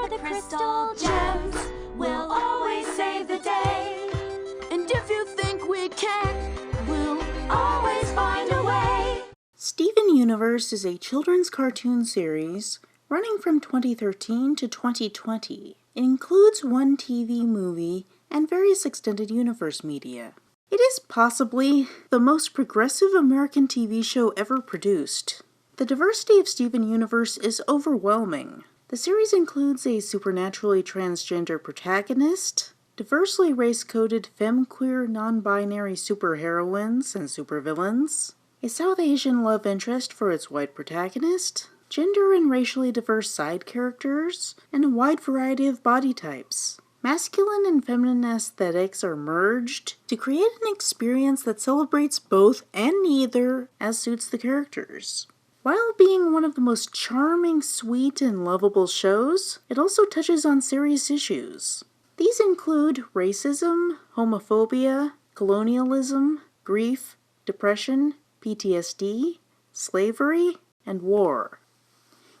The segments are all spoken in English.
the crystal gems will always save the day. And if you think we can, We'll always find a way. Steven Universe is a children's cartoon series running from 2013 to 2020. It includes one TV movie and various extended universe media. It is possibly the most progressive American TV show ever produced. The diversity of Steven Universe is overwhelming. The series includes a supernaturally transgender protagonist, diversely race-coded femme-queer non-binary superheroines and supervillains, a South Asian love interest for its white protagonist, gender and racially diverse side characters, and a wide variety of body types. Masculine and feminine aesthetics are merged to create an experience that celebrates both and neither as suits the characters. While being one of the most charming, sweet, and lovable shows, it also touches on serious issues. These include racism, homophobia, colonialism, grief, depression, PTSD, slavery, and war,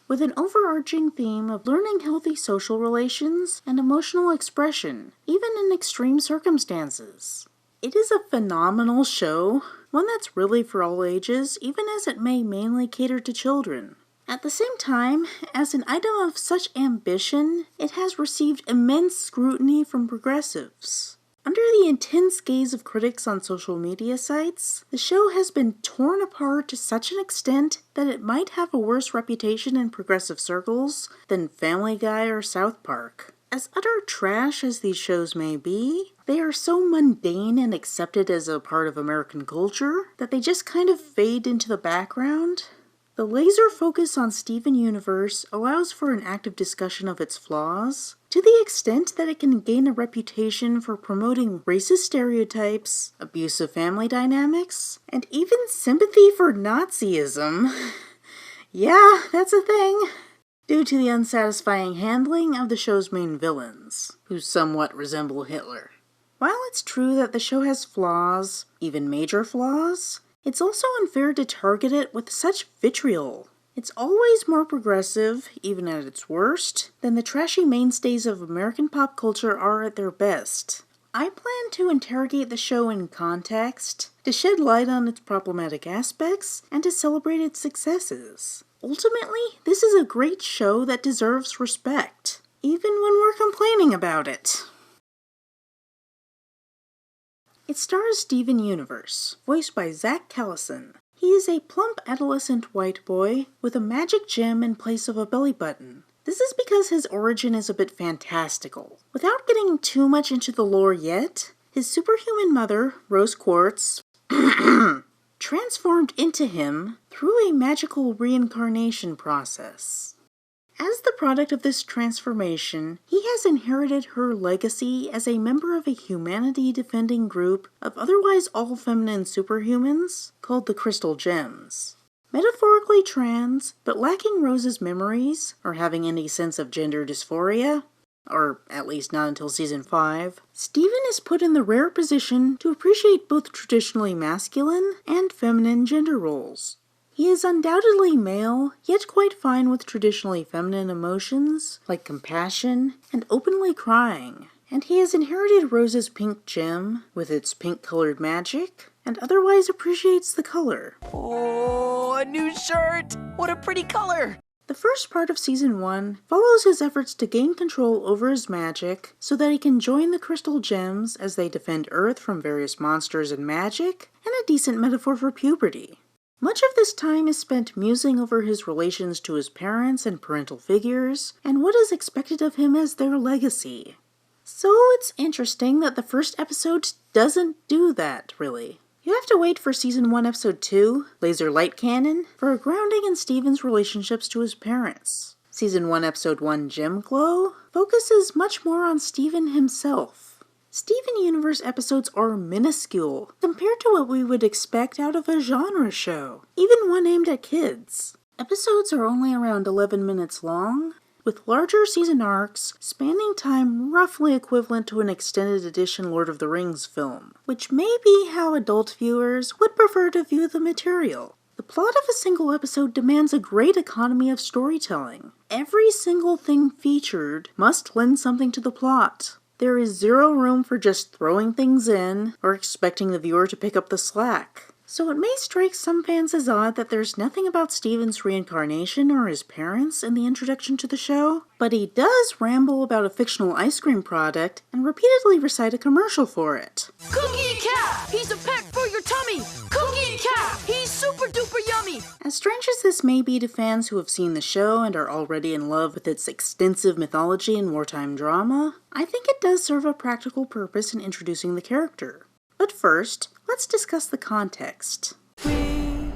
with an overarching theme of learning healthy social relations and emotional expression, even in extreme circumstances. It is a phenomenal show, one that's really for all ages, even as it may mainly cater to children. At the same time, as an item of such ambition, it has received immense scrutiny from progressives. Under the intense gaze of critics on social media sites, the show has been torn apart to such an extent that it might have a worse reputation in progressive circles than Family Guy or South Park. As utter trash as these shows may be, they are so mundane and accepted as a part of American culture that they just kind of fade into the background. The laser focus on Steven Universe allows for an active discussion of its flaws, to the extent that it can gain a reputation for promoting racist stereotypes, abusive family dynamics, and even sympathy for Nazism. Yeah, that's a thing. Due to the unsatisfying handling of the show's main villains, who somewhat resemble Hitler. While it's true that the show has flaws, even major flaws, it's also unfair to target it with such vitriol. It's always more progressive, even at its worst, than the trashy mainstays of American pop culture are at their best. I plan to interrogate the show in context, to shed light on its problematic aspects, and to celebrate its successes. Ultimately, this is a great show that deserves respect, even when we're complaining about it. It stars Steven Universe, voiced by Zach Callison. He is a plump adolescent white boy with a magic gem in place of a belly button. This is because his origin is a bit fantastical. Without getting too much into the lore yet, his superhuman mother, Rose Quartz, transformed into him through a magical reincarnation process. As the product of this transformation, he has inherited her legacy as a member of a humanity-defending group of otherwise all-feminine superhumans called the Crystal Gems. Metaphorically trans, but lacking Rose's memories, or having any sense of gender dysphoria, or at least not until season 5, Steven is put in the rare position to appreciate both traditionally masculine and feminine gender roles. He is undoubtedly male, yet quite fine with traditionally feminine emotions, like compassion and openly crying. And he has inherited Rose's pink gem, with its pink-colored magic, and otherwise appreciates the color. oh, a new shirt! What a pretty color! The first part of Season 1 follows his efforts to gain control over his magic so that he can join the Crystal Gems as they defend Earth from various monsters and magic, and a decent metaphor for puberty. Much of this time is spent musing over his relations to his parents and parental figures, and what is expected of him as their legacy. So it's interesting that the first episode doesn't do that, really. You have to wait for Season 1 Episode 2, Laser Light Cannon, for a grounding in Steven's relationships to his parents. Season 1 Episode 1 Gem Glow focuses much more on Steven himself. Steven Universe episodes are minuscule compared to what we would expect out of a genre show, even one aimed at kids. Episodes are only around 11 minutes long, with larger season arcs spanning time roughly equivalent to an extended edition Lord of the Rings film, which may be how adult viewers would prefer to view the material. The plot of a single episode demands a great economy of storytelling. Every single thing featured must lend something to the plot. There is zero room for just throwing things in or expecting the viewer to pick up the slack. So it may strike some fans as odd that there's nothing about Steven's reincarnation or his parents in the introduction to the show, but he does ramble about a fictional ice cream product and repeatedly recite a commercial for it. Cookie Cat! He's a peck for your tummy! Cookie Cat! He's super duper yummy! As strange as this may be to fans who have seen the show and are already in love with its extensive mythology and wartime drama, I think it does serve a practical purpose in introducing the character. But first, let's discuss the context. We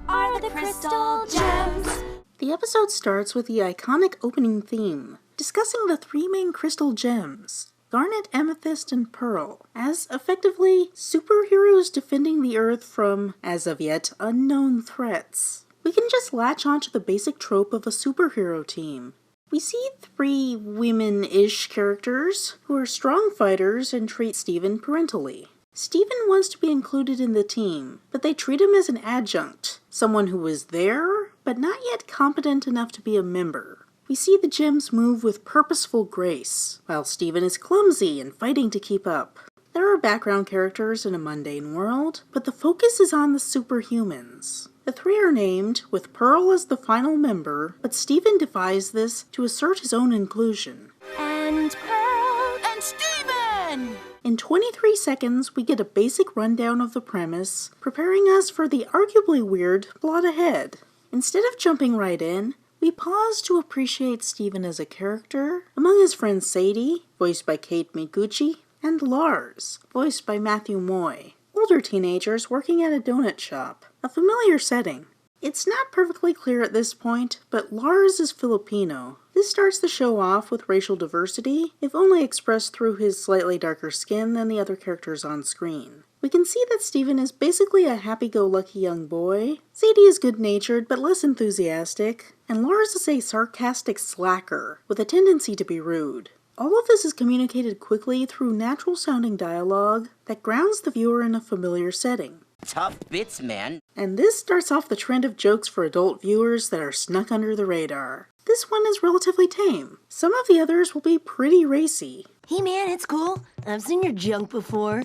are the Crystal Gems. The episode starts with the iconic opening theme, discussing the three main crystal gems, Garnet, Amethyst, and Pearl, as effectively superheroes defending the Earth from, as of yet, unknown threats. We can just latch onto the basic trope of a superhero team. We see three women-ish characters who are strong fighters and treat Steven parentally. Steven wants to be included in the team, but they treat him as an adjunct, someone who is there, but not yet competent enough to be a member. We see the gems move with purposeful grace, while Steven is clumsy and fighting to keep up. There are background characters in a mundane world, but the focus is on the superhumans. The three are named, with Pearl as the final member, but Steven defies this to assert his own inclusion. And Pearl And Steven! In 23 seconds, we get a basic rundown of the premise, preparing us for the arguably weird plot ahead. Instead of jumping right in, we pause to appreciate Steven as a character, among his friends Sadie, voiced by Kate Miguchi, and Lars, voiced by Matthew Moy, older teenagers working at a donut shop, a familiar setting. It's not perfectly clear at this point, but Lars is Filipino. This starts the show off with racial diversity, if only expressed through his slightly darker skin than the other characters on screen. We can see that Steven is basically a happy-go-lucky young boy, Sadie is good-natured but less enthusiastic, and Lars is a sarcastic slacker with a tendency to be rude. All of this is communicated quickly through natural-sounding dialogue that grounds the viewer in a familiar setting. Tough bits, man. And this starts off the trend of jokes for adult viewers that are snuck under the radar. This one is relatively tame. Some of the others will be pretty racy. Hey man, it's cool. I've seen your junk before.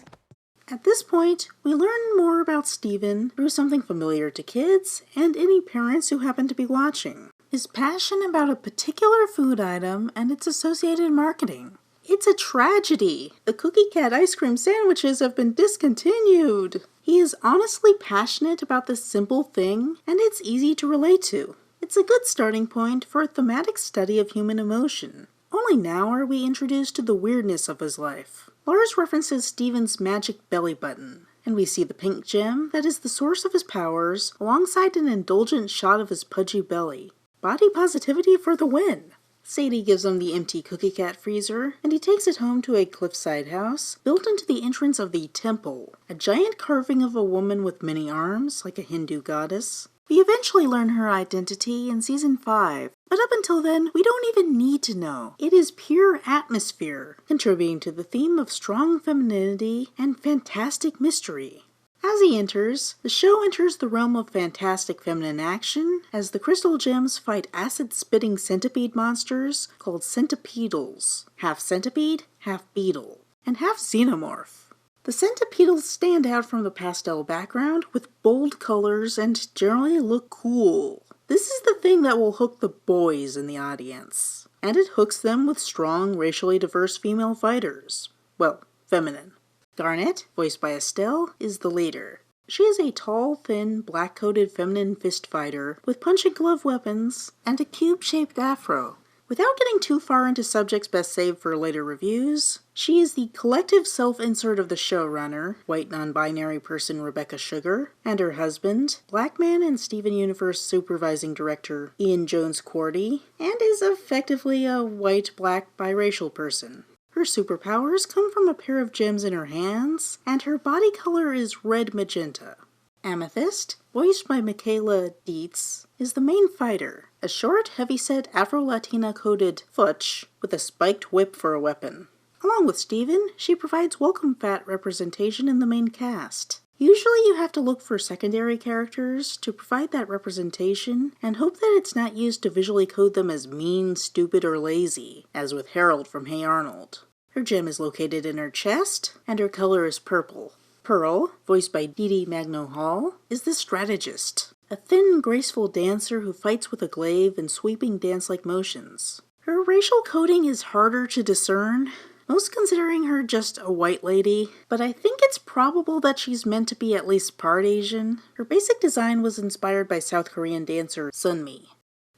At this point, we learn more about Steven through something familiar to kids and any parents who happen to be watching. His passion about a particular food item and its associated marketing. It's a tragedy. The Cookie Cat ice cream sandwiches have been discontinued. He is honestly passionate about this simple thing, and it's easy to relate to. It's a good starting point for a thematic study of human emotion. Only now are we introduced to the weirdness of his life. Lars references Steven's magic belly button, and we see the pink gem that is the source of his powers alongside an indulgent shot of his pudgy belly. Body positivity for the win! Sadie gives him the empty Cookie Cat freezer, and he takes it home to a cliffside house built into the entrance of the temple, a giant carving of a woman with many arms, like a Hindu goddess. We eventually learn her identity in Season 5, but up until then, we don't even need to know. It is pure atmosphere, contributing to the theme of strong femininity and fantastic mystery. As he enters, the show enters the realm of fantastic feminine action as the crystal gems fight acid-spitting centipede monsters called centipedals, half centipede, half beetle, and half xenomorph. The centipedals stand out from the pastel background with bold colors and generally look cool. This is the thing that will hook the boys in the audience, and it hooks them with strong, racially diverse female fighters. Well, feminine. Garnet, voiced by Estelle, is the leader. She is a tall, thin, black-coated feminine fist fighter with punching glove weapons and a cube-shaped afro. Without getting too far into subjects best saved for later reviews, she is the collective self-insert of the showrunner, white non-binary person Rebecca Sugar, and her husband, Black Man and Steven Universe supervising director Ian Jones-Quartey, and is effectively a white-black biracial person. Her superpowers come from a pair of gems in her hands, and her body color is red magenta. Amethyst, voiced by Michaela Dietz, is the main fighter, a short, heavyset Afro-Latina-coded futch with a spiked whip for a weapon. Along with Steven, she provides welcome fat representation in the main cast. Usually you have to look for secondary characters to provide that representation and hope that it's not used to visually code them as mean, stupid, or lazy, as with Harold from Hey Arnold. Her gem is located in her chest, and her color is purple. Pearl, voiced by Dee Dee Magno-Hall, is the strategist, a thin, graceful dancer who fights with a glaive and sweeping dance-like motions. Her racial coding is harder to discern, most considering her just a white lady, but I think it's probable that she's meant to be at least part Asian. Her basic design was inspired by South Korean dancer Sunmi.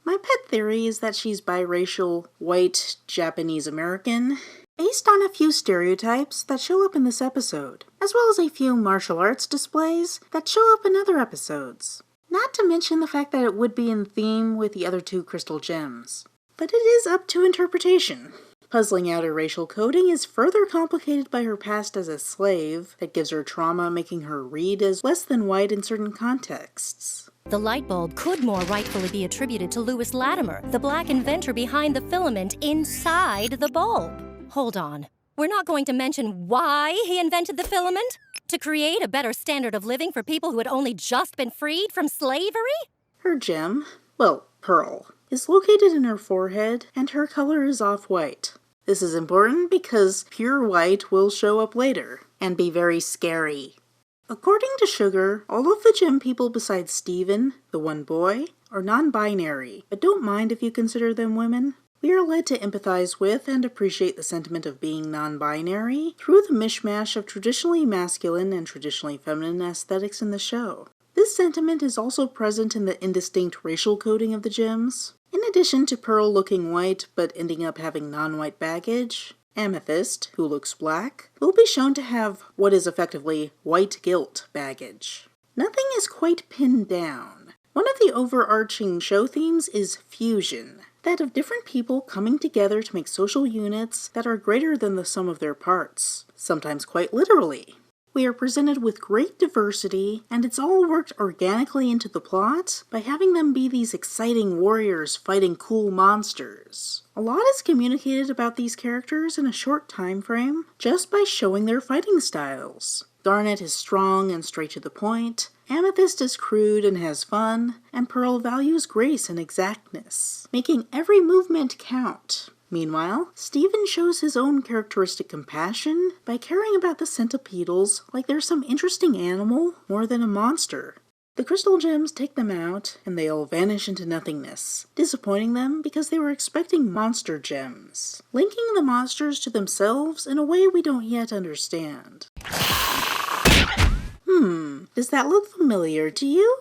My pet theory is that she's biracial, white, Japanese-American, based on a few stereotypes that show up in this episode, as well as a few martial arts displays that show up in other episodes. Not to mention the fact that it would be in theme with the other two crystal gems. But it is up to interpretation. Puzzling out her racial coding is further complicated by her past as a slave that gives her trauma, making her read as less than white in certain contexts. The light bulb could more rightfully be attributed to Louis Latimer, the black inventor behind the filament inside the bulb. Hold on. We're not going to mention why he invented the filament? To create a better standard of living for people who had only just been freed from slavery? Her gem, well, pearl, is located in her forehead, and her color is off-white. This is important because pure white will show up later, and be very scary. According to Sugar, all of the gem people besides Steven, the one boy, are non-binary, but don't mind if you consider them women. We are led to empathize with and appreciate the sentiment of being non-binary through the mishmash of traditionally masculine and traditionally feminine aesthetics in the show. This sentiment is also present in the indistinct racial coding of the gems. In addition to Pearl looking white but ending up having non-white baggage, Amethyst, who looks black, will be shown to have what is effectively white guilt baggage. Nothing is quite pinned down. One of the overarching show themes is fusion, that of different people coming together to make social units that are greater than the sum of their parts, sometimes quite literally. We are presented with great diversity, and it's all worked organically into the plot by having them be these exciting warriors fighting cool monsters. A lot is communicated about these characters in a short time frame, just by showing their fighting styles. Garnet is strong and straight to the point, Amethyst is crude and has fun, and Pearl values grace and exactness, making every movement count. Meanwhile, Steven shows his own characteristic compassion by caring about the centipedals like they're some interesting animal more than a monster. The crystal gems take them out, and they all vanish into nothingness, disappointing them because they were expecting monster gems, linking the monsters to themselves in a way we don't yet understand. Does that look familiar to you?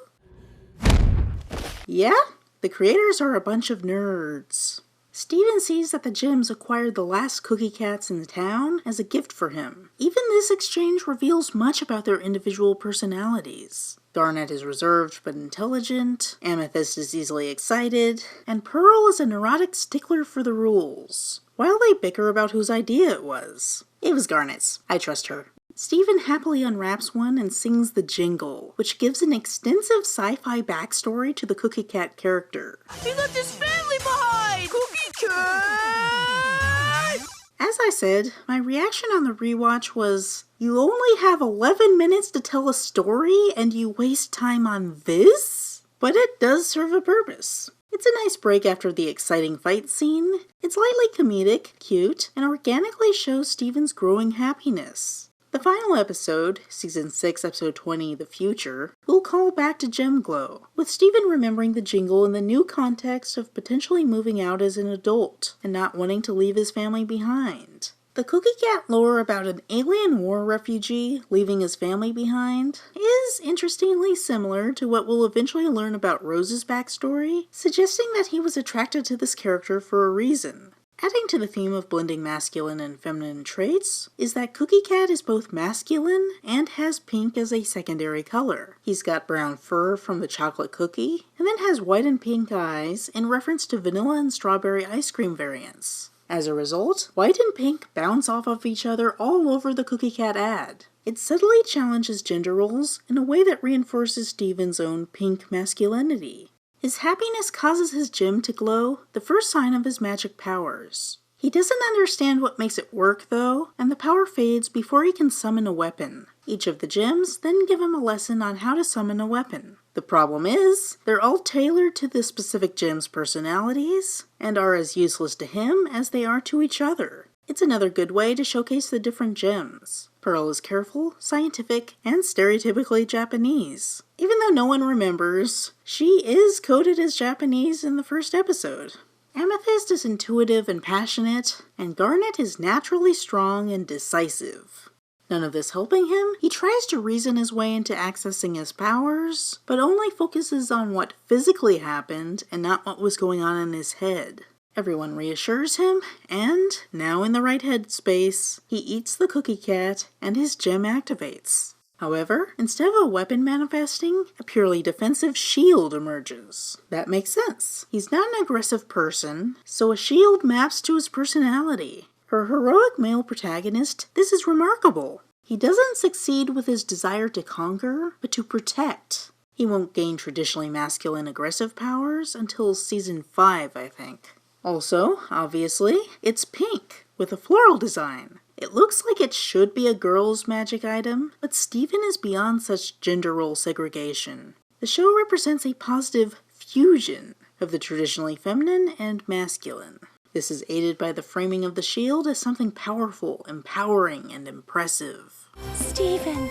Yeah? The creators are a bunch of nerds. Steven sees that the gems acquired the last cookie cats in the town as a gift for him. Even this exchange reveals much about their individual personalities. Garnet is reserved but intelligent, Amethyst is easily excited, and Pearl is a neurotic stickler for the rules. While they bicker about whose idea it was. It was Garnet's. I trust her. Steven happily unwraps one and sings the jingle, which gives an extensive sci-fi backstory to the Cookie Cat character. He left his family behind! Cookie Cat! As I said, my reaction on the rewatch was, you only have 11 minutes to tell a story and you waste time on this? But it does serve a purpose. It's a nice break after the exciting fight scene. It's lightly comedic, cute, and organically shows Steven's growing happiness. The final episode, Season 6, Episode 20, The Future, will call back to Gem Glow, with Steven remembering the jingle in the new context of potentially moving out as an adult and not wanting to leave his family behind. The Cookie Cat lore about an alien war refugee leaving his family behind is interestingly similar to what we'll eventually learn about Rose's backstory, suggesting that he was attracted to this character for a reason. Adding to the theme of blending masculine and feminine traits is that Cookie Cat is both masculine and has pink as a secondary color. He's got brown fur from the chocolate cookie, and then has white and pink eyes in reference to vanilla and strawberry ice cream variants. As a result, white and pink bounce off of each other all over the Cookie Cat ad. It subtly challenges gender roles in a way that reinforces Steven's own pink masculinity. His happiness causes his gem to glow, the first sign of his magic powers. He doesn't understand what makes it work, though, and the power fades before he can summon a weapon. Each of the gems then give him a lesson on how to summon a weapon. The problem is, they're all tailored to the specific gem's personalities, and are as useless to him as they are to each other. It's another good way to showcase the different gems. Pearl is careful, scientific, and stereotypically Japanese. Even though no one remembers, she is coded as Japanese in the first episode. Amethyst is intuitive and passionate, and Garnet is naturally strong and decisive. None of this helping him, he tries to reason his way into accessing his powers, but only focuses on what physically happened and not what was going on in his head. Everyone reassures him, and, now in the right headspace, he eats the cookie cat and his gem activates. However, instead of a weapon manifesting, a purely defensive shield emerges. That makes sense. He's not an aggressive person, so a shield maps to his personality. For a heroic male protagonist, this is remarkable. He doesn't succeed with his desire to conquer, but to protect. He won't gain traditionally masculine aggressive powers until season 5, I think. Also, obviously, it's pink, with a floral design. It looks like it should be a girl's magic item, but Steven is beyond such gender role segregation. The show represents a positive fusion of the traditionally feminine and masculine. This is aided by the framing of the shield as something powerful, empowering, and impressive. Steven,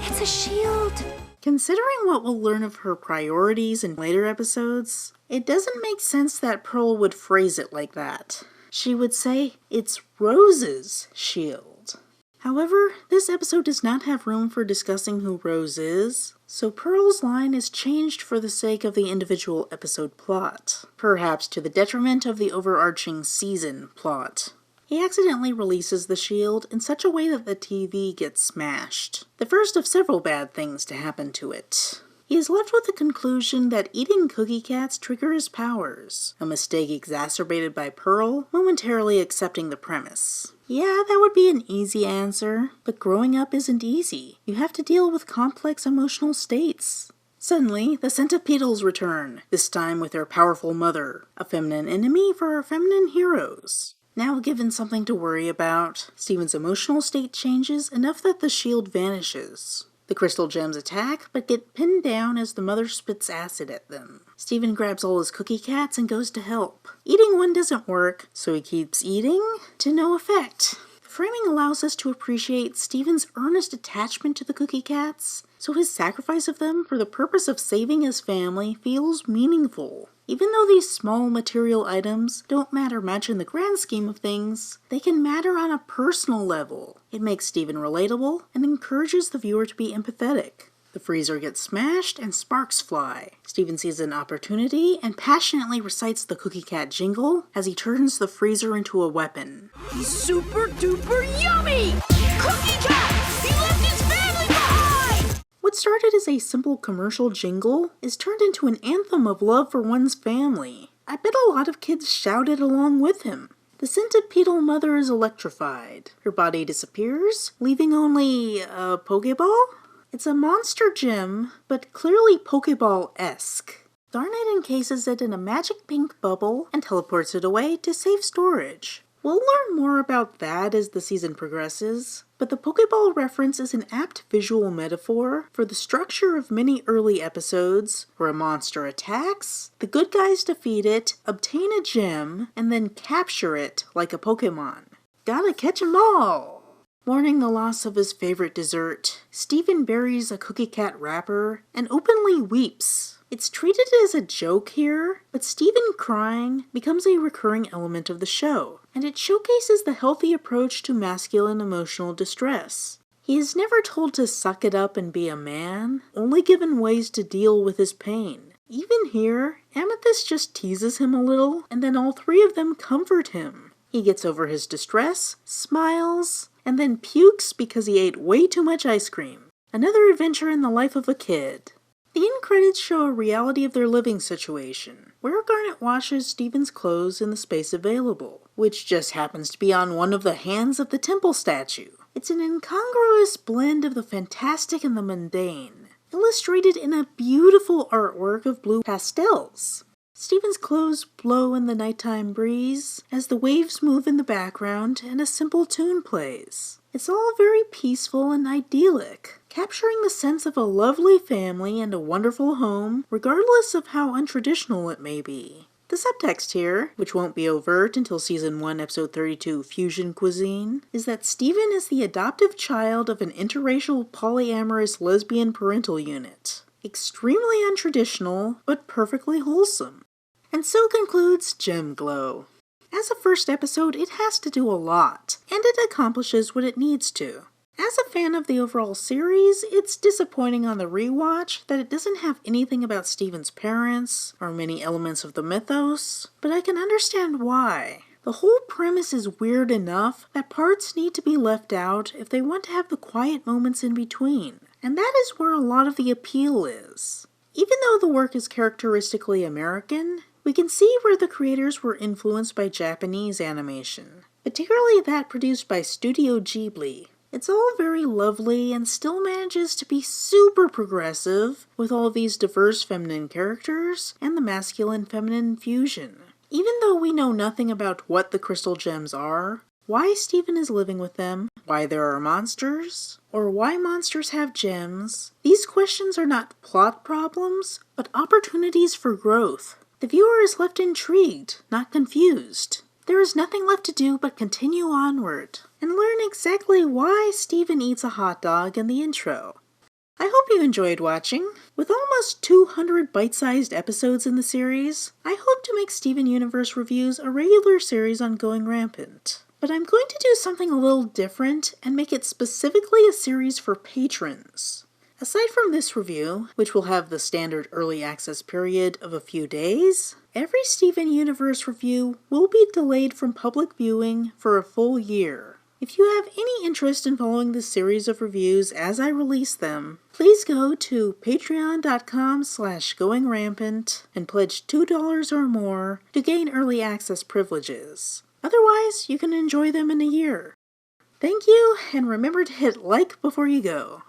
it's a shield. Considering what we'll learn of her priorities in later episodes, it doesn't make sense that Pearl would phrase it like that. She would say, it's Rose's shield. However, this episode does not have room for discussing who Rose is, so Pearl's line is changed for the sake of the individual episode plot, perhaps to the detriment of the overarching season plot. He accidentally releases the shield in such a way that the TV gets smashed, the first of several bad things to happen to it. He is left with the conclusion that eating cookie cats trigger his powers, a mistake exacerbated by Pearl momentarily accepting the premise. Yeah, that would be an easy answer, but growing up isn't easy. You have to deal with complex emotional states. Suddenly, the Centipedals return, this time with their powerful mother, a feminine enemy for our feminine heroes. Now given something to worry about, Steven's emotional state changes enough that the shield vanishes. The crystal gems attack, but get pinned down as the mother spits acid at them. Steven grabs all his cookie cats and goes to help. Eating one doesn't work, so he keeps eating, to no effect. The framing allows us to appreciate Steven's earnest attachment to the cookie cats, so his sacrifice of them for the purpose of saving his family feels meaningful. Even though these small material items don't matter much in the grand scheme of things, they can matter on a personal level. It makes Steven relatable and encourages the viewer to be empathetic. The freezer gets smashed and sparks fly. Steven sees an opportunity and passionately recites the cookie cat jingle as he turns the freezer into a weapon. He's super duper yummy! Cookie cat! He left his family behind! What started as a simple commercial jingle is turned into an anthem of love for one's family. I bet a lot of kids shouted along with him. The centipedal mother is electrified. Her body disappears, leaving only a Pokeball? It's a monster gem, but clearly Pokeball-esque. Garnet encases it in a magic pink bubble and teleports it away to save storage. We'll learn more about that as the season progresses, but the Pokeball reference is an apt visual metaphor for the structure of many early episodes where a monster attacks, the good guys defeat it, obtain a gem, and then capture it like a Pokemon. Gotta catch 'em all! Mourning the loss of his favorite dessert, Steven buries a cookie cat wrapper and openly weeps. It's treated as a joke here, but Steven crying becomes a recurring element of the show, and it showcases the healthy approach to masculine emotional distress. He is never told to suck it up and be a man, only given ways to deal with his pain. Even here, Amethyst just teases him a little, and then all three of them comfort him. He gets over his distress, smiles, and then pukes because he ate way too much ice cream. Another adventure in the life of a kid. The end credits show a reality of their living situation, where Garnet washes Steven's clothes in the space available, which just happens to be on one of the hands of the temple statue. It's an incongruous blend of the fantastic and the mundane, illustrated in a beautiful artwork of blue pastels. Steven's clothes blow in the nighttime breeze as the waves move in the background and a simple tune plays. It's all very peaceful and idyllic, capturing the sense of a lovely family and a wonderful home, regardless of how untraditional it may be. The subtext here, which won't be overt until Season 1, Episode 32, Fusion Cuisine, is that Steven is the adoptive child of an interracial polyamorous lesbian parental unit. Extremely untraditional, but perfectly wholesome. And so concludes Gem Glow. As a first episode, it has to do a lot, and it accomplishes what it needs to. As a fan of the overall series, it's disappointing on the rewatch that it doesn't have anything about Steven's parents, or many elements of the mythos, but I can understand why. The whole premise is weird enough that parts need to be left out if they want to have the quiet moments in between, and that is where a lot of the appeal is. Even though the work is characteristically American, we can see where the creators were influenced by Japanese animation, particularly that produced by Studio Ghibli. It's all very lovely and still manages to be super progressive with all these diverse feminine characters and the masculine-feminine fusion. Even though we know nothing about what the crystal gems are, why Steven is living with them, why there are monsters, or why monsters have gems, these questions are not plot problems, but opportunities for growth. The viewer is left intrigued, not confused. There is nothing left to do but continue onward, and learn exactly why Steven eats a hot dog in the intro. I hope you enjoyed watching. With almost 200 bite-sized episodes in the series, I hope to make Steven Universe reviews a regular series on Going Rampant. But I'm going to do something a little different and make it specifically a series for patrons. Aside from this review, which will have the standard early access period of a few days, every Steven Universe review will be delayed from public viewing for a full year. If you have any interest in following this series of reviews as I release them, please go to patreon.com/goingrampant and pledge $2 or more to gain early access privileges. Otherwise, you can enjoy them in a year. Thank you, and remember to hit like before you go.